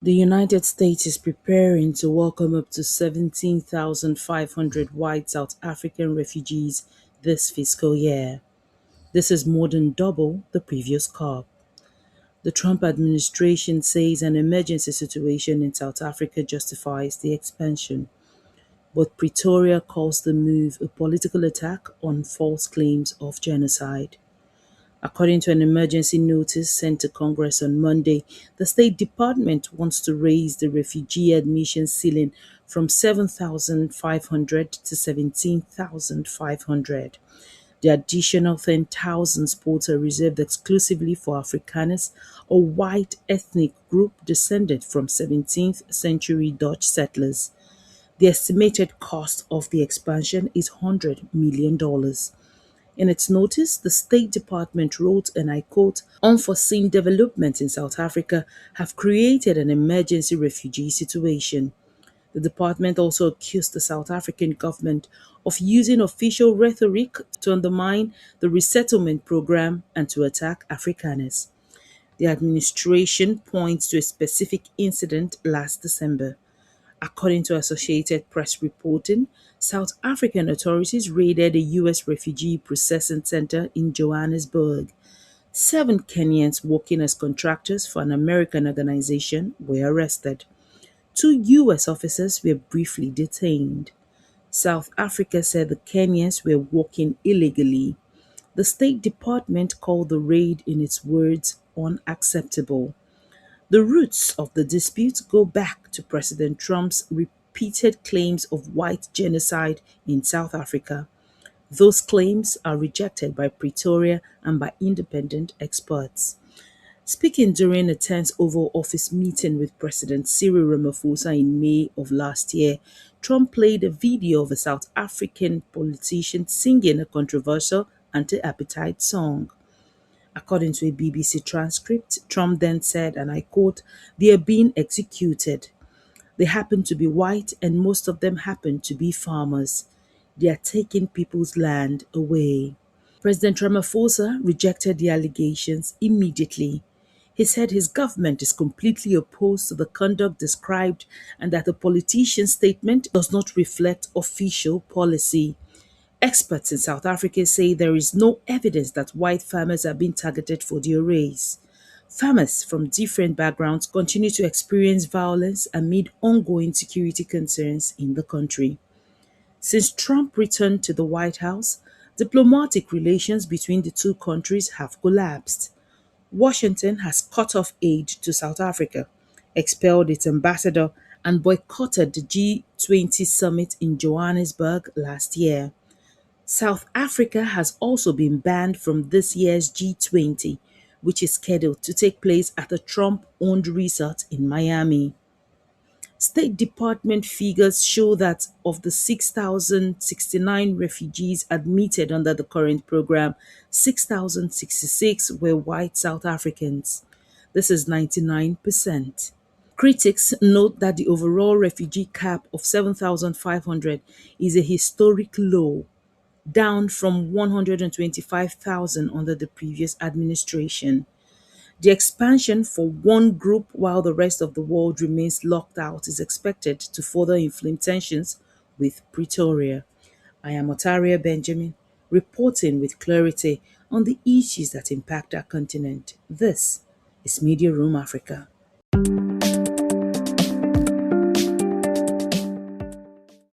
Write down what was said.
The United States is preparing to welcome up to 17,500 white South African refugees this fiscal year. This is more than double the previous COP. The Trump administration says an emergency situation in South Africa justifies the expansion, but Pretoria calls the move a political attack on false claims of genocide. According to an emergency notice sent to Congress on Monday, the State Department wants to raise the refugee admission ceiling from 7,500 to 17,500. The additional 10,000 spots are reserved exclusively for Afrikaners, a white ethnic group descended from 17th century Dutch settlers. The estimated cost of the expansion is $100 million. In its notice, the State Department wrote, and I quote, "Unforeseen developments in South Africa have created an emergency refugee situation." The department also accused the South African government of using official rhetoric to undermine the resettlement program and to attack Afrikaners. The administration points to a specific incident last December. According to Associated Press reporting, South African authorities raided a U.S. refugee processing center in Johannesburg. 7 Kenyans working as contractors for an American organization were arrested. 2 U.S. officers were briefly detained. South Africa said the Kenyans were working illegally. The State Department called the raid, in its words, unacceptable. The roots of the dispute go back to President Trump's repeated claims of white genocide in South Africa. Those claims are rejected by Pretoria and by independent experts. Speaking during a tense Oval Office meeting with President Cyril Ramaphosa in May of last year, Trump played a video of a South African politician singing a controversial anti-apartheid song. According to a BBC transcript, Trump then said, and I quote, "They are being executed. They happen to be white and most of them happen to be farmers. They are taking people's land away." President Ramaphosa rejected the allegations immediately. He said his government is completely opposed to the conduct described and that the politician's statement does not reflect official policy. Experts in South Africa say there is no evidence that white farmers are being targeted for their race. Farmers from different backgrounds continue to experience violence amid ongoing security concerns in the country. Since Trump returned to the White House, diplomatic relations between the two countries have collapsed. Washington has cut off aid to South Africa, expelled its ambassador, and boycotted the G20 summit in Johannesburg last year. South Africa has also been banned from this year's G20, which is scheduled to take place at a Trump-owned resort in Miami. State Department figures show that of the 6,069 refugees admitted under the current program, 6,066 were white South Africans. This is 99%. Critics note that the overall refugee cap of 7,500 is a historic low, down from 125,000 under the previous administration. The expansion for one group while the rest of the world remains locked out is expected to further inflame tensions with Pretoria. I am Otaria Benjamin, reporting with clarity on the issues that impact our continent. This is Media Room Africa.